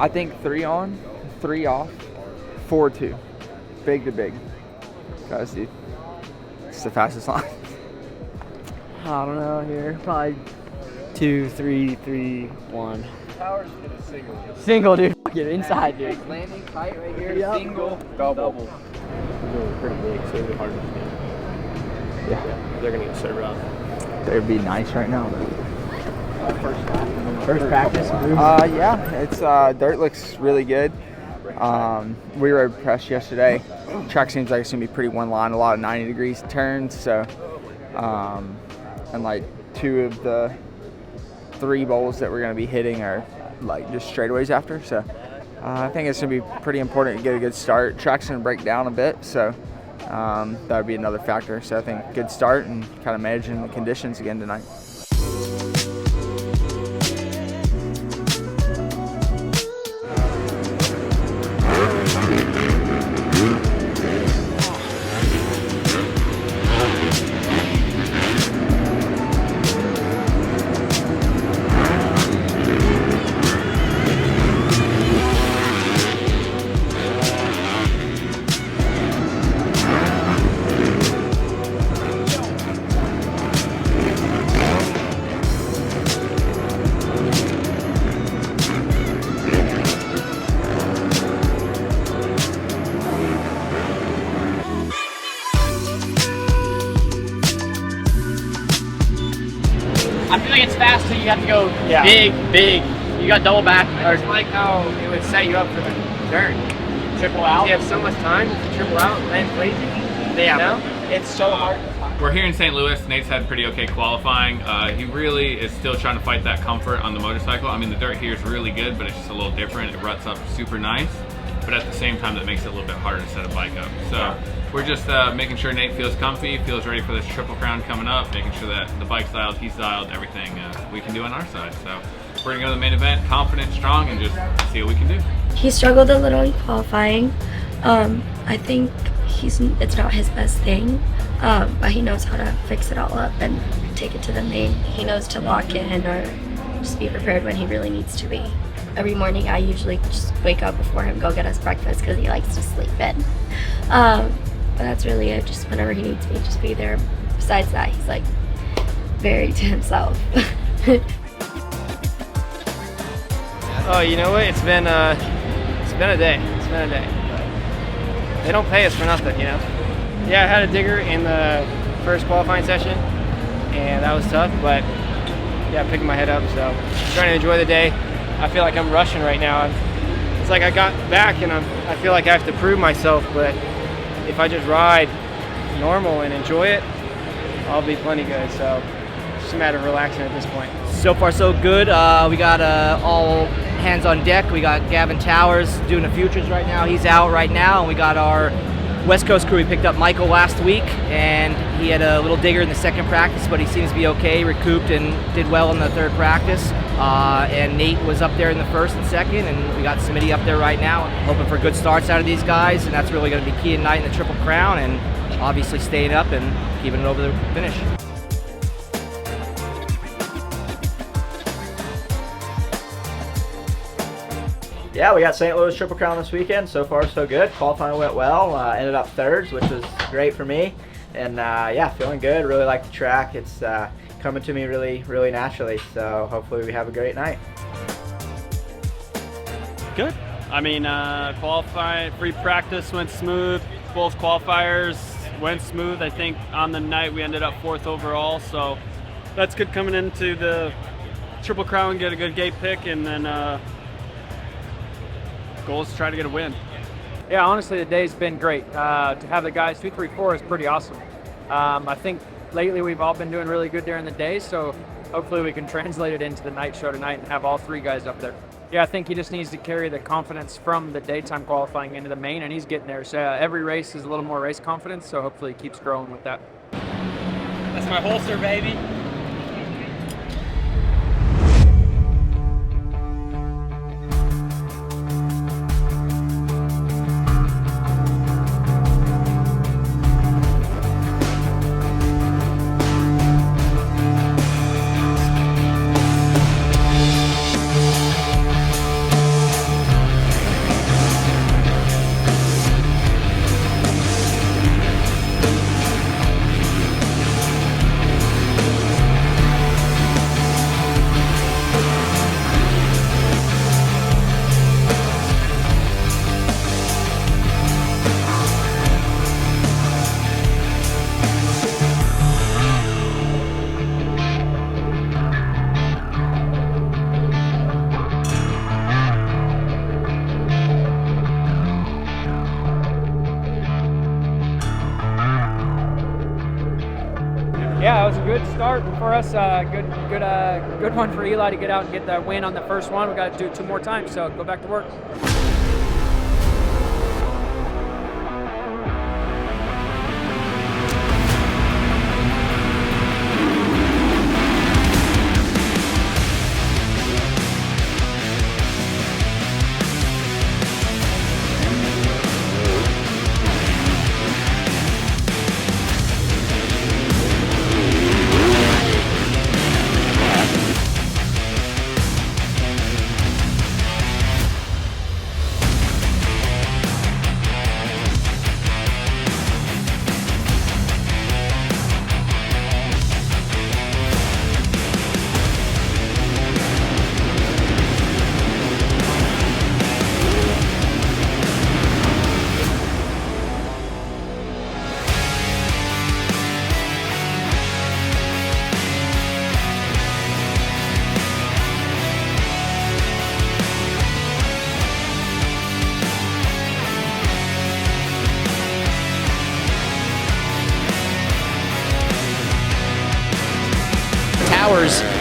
I think 3 on, 3 off, 4-2. Big to big. Guys, dude. It's the fastest line. I don't know here. Probably 2, 3, 3, 1. Powers in a single. Single, dude. Get inside, dude. Landing tight right here. Yep. Single, double. They're pretty big, so it'll be hard to stand. Yeah. They're going to get served off. They'd be nice right now. First practice. Yeah. It's dirt looks really good. We were impressed yesterday. Track seems like it's gonna be pretty one line, a lot of 90 degrees turns. So, and like 2 of the 3 bowls that we're gonna be hitting are like just straightaways after. So, I think it's gonna be pretty important to get a good start. Track's gonna break down a bit, so that would be another factor. So I think good start and kind of managing the conditions again tonight. I feel like it's fast, so you have to go big. You got double back. I just like how it would set you up for the dirt. Triple out. You have so much time to triple out, land crazy. Yeah, You know? it's so hard. We're here in St. Louis. Nate's had pretty okay qualifying. He really is still trying to fight that comfort on the motorcycle. I mean, the dirt here is really good, but it's just a little different. It ruts up super nice, but at the same time, that makes it a little bit harder to set a bike up. So we're just making sure Nate feels comfy, feels ready for this Triple Crown coming up, making sure that the bike's dialed, he's dialed, everything we can do on our side. So we're gonna go to the main event, confident, strong, and just see what we can do. He struggled a little in qualifying. I think it's not his best thing, but he knows how to fix it all up and take it to the main. He knows to lock in or just be prepared when he really needs to be. Every morning I usually just wake up before him, go get us breakfast because he likes to sleep in. But that's really it, just whenever he needs me, just be there. Besides that, he's like very to himself. Oh, you know what? It's been a day. It's been a day. They don't pay us for nothing, you know? Yeah, I had a digger in the first qualifying session, and that was tough, but yeah, picking my head up, so trying to enjoy the day. I feel like I'm rushing right now. It's like I got back and I feel like I have to prove myself, but if I just ride normal and enjoy it, I'll be plenty good. So it's just a matter of relaxing at this point. So far, so good. We got all hands on deck. We got Gavin Towers doing the futures right now. He's out right now. And we got our West Coast crew. We picked up Michael last week, and he had a little digger in the second practice, but he seems to be okay, recouped, and did well in the third practice. And Nate was up there in the first and second, and we got Smitty up there right now, hoping for good starts out of these guys, and that's really going to be key tonight in the Triple Crown, and obviously staying up and keeping it over the finish. Yeah, we got St. Louis Triple Crown this weekend. So far, so good. Qualifying went well. Ended up thirds, which was great for me. And yeah, feeling good. Really like the track. It's coming to me really, really naturally. So hopefully we have a great night. Good. I mean, qualifying, free practice went smooth. Both qualifiers went smooth. I think on the night we ended up 4th overall. So that's good coming into the Triple Crown, get a good gate pick, and then goal is to try to get a win. Yeah, honestly, the day's been great. To have the guys 2, 3, 4 is pretty awesome. I think lately we've all been doing really good during the day, so hopefully we can translate it into the night show tonight and have all 3 guys up there. Yeah, I think he just needs to carry the confidence from the daytime qualifying into the main, and he's getting there. So every race is a little more race confidence, so hopefully he keeps growing with that. That's my holster, baby. good start for us. Good one for Eli to get out and get that win on the first one. We got to do it 2 more times, so go back to work.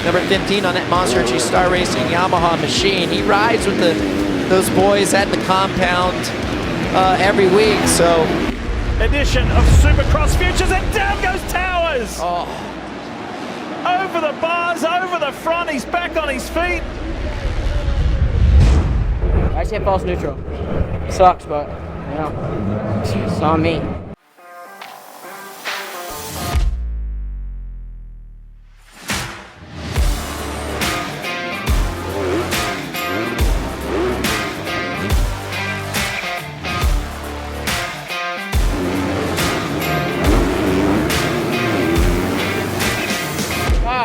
Number 15 on that Monster Energy Star Racing Yamaha machine. He rides with those boys at the compound every week. So, edition of Supercross Futures, and down goes Towers. oh, Over the bars, over the front. He's back on his feet. I actually hit false neutral. Sucks, but you know, it's on me.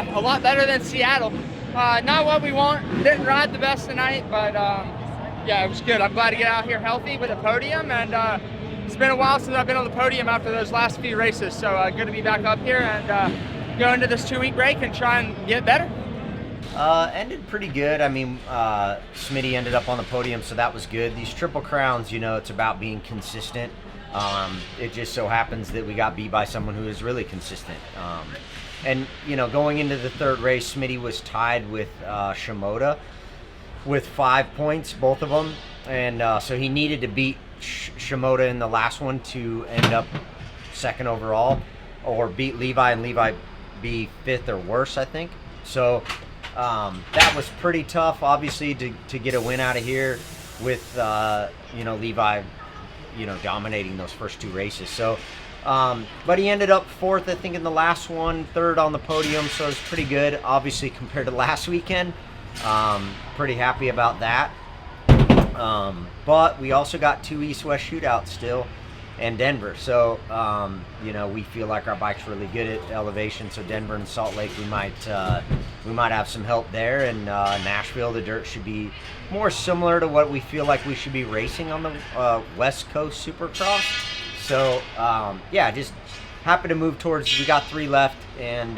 A lot better than Seattle. Not what we want. Didn't ride the best tonight, but yeah, it was good. I'm glad to get out here healthy with a podium, and it's been a while since I've been on the podium after those last few races, so good to be back up here and go into this 2-week break and try and get better. Ended pretty good. I mean, Smitty ended up on the podium, so that was good. These Triple Crowns, you know, it's about being consistent. It just so happens that we got beat by someone who is really consistent. And, you know, going into the third race, Smitty was tied with Shimoda with 5 points, both of them. And so he needed to beat Shimoda in the last one to end up second overall, or beat Levi and Levi be 5th or worse, I think. So that was pretty tough, obviously, to get a win out of here with, you know, Levi, you know, dominating those first 2 races. So, but he ended up 4th, I think, in the last one, 3rd on the podium, so it was pretty good, obviously, compared to last weekend. Pretty happy about that. But we also got 2 East-West shootouts still, and Denver. So, you know, we feel like our bike's really good at elevation, so Denver and Salt Lake, we might have some help there, and Nashville, the dirt should be more similar to what we feel like we should be racing on the West Coast Supercross. So, yeah, just happy to move towards, we got 3 left, and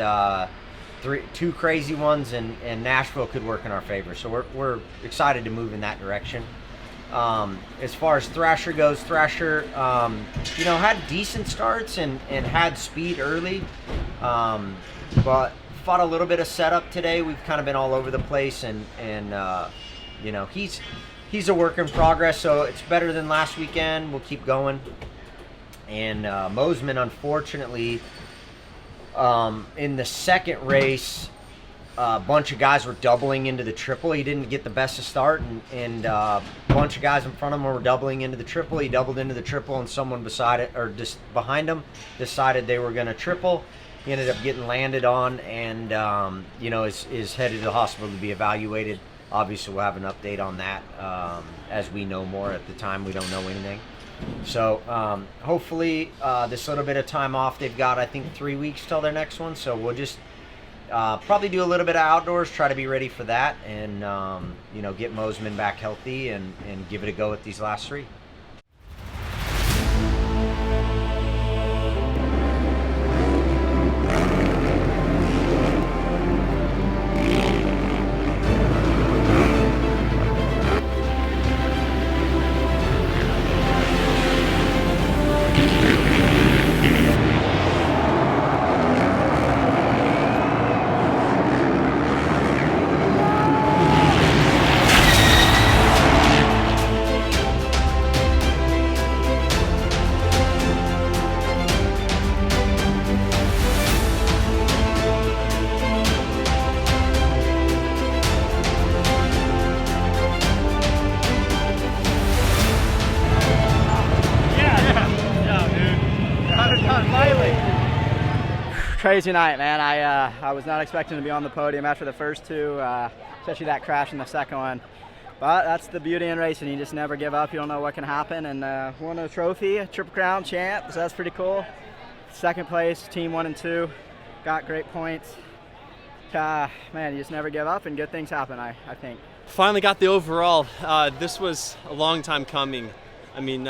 2 crazy ones, and Nashville could work in our favor. So we're excited to move in that direction. As far as Thrasher goes, Thrasher, you know, had decent starts and had speed early, but fought a little bit of setup today. We've kind of been all over the place, and you know, he's a work in progress, so it's better than last weekend. We'll keep going. And Mosman, unfortunately, in the second race, a bunch of guys were doubling into the triple. He didn't get the best of start, and a bunch of guys in front of him were doubling into the triple. He doubled into the triple, and someone beside it, or just behind him, decided they were going to triple. He ended up getting landed on, and you know, is headed to the hospital to be evaluated. Obviously, we'll have an update on that as we know more. At the time, we don't know anything. So hopefully this little bit of time off they've got, I think 3 weeks till their next one, so we'll just probably do a little bit of outdoors, try to be ready for that, and you know, get Mosman back healthy and give it a go at these last 3. Crazy night, man. I was not expecting to be on the podium after the first two, especially that crash in the second one. But that's the beauty in racing. You just never give up. You don't know what can happen. And won a trophy, a Triple Crown champ, so that's pretty cool. Second place, team 1 and 2. Got great points. Man, you just never give up and good things happen, I think. Finally got the overall. This was a long time coming. I mean,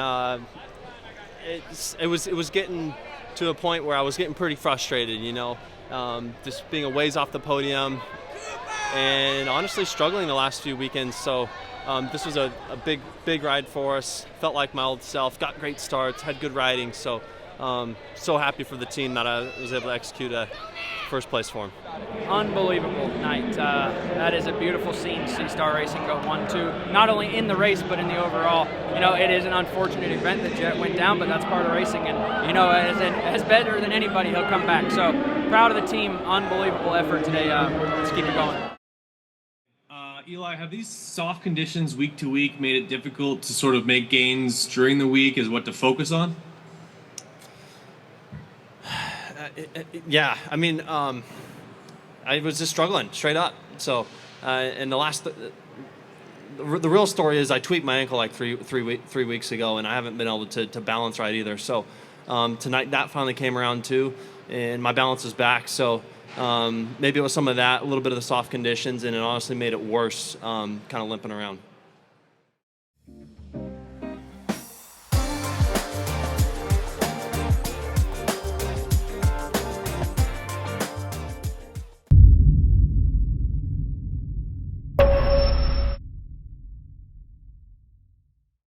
it was getting to a point where I was getting pretty frustrated, you know, just being a ways off the podium and honestly struggling the last few weekends. So this was a big ride for us. Felt like my old self, got great starts, had good riding. So so happy for the team that I was able to execute a first place for them. Unbelievable night. That is a beautiful scene to see Star Racing go 1-2, not only in the race but in the overall. You know, it is an unfortunate event that Jet went down, but that's part of racing. And you know, as better than anybody, he'll come back. So proud of the team. Unbelievable effort today. Let's keep it going. Eli, have these soft conditions week to week made it difficult to sort of make gains during the week as what to focus on? Yeah, I mean, I was just struggling straight up. So, and the real story is I tweaked my ankle like three weeks ago, and I haven't been able to balance right either. So tonight that finally came around too, and my balance is back. So maybe it was some of that, a little bit of the soft conditions, and it honestly made it worse, kind of limping around.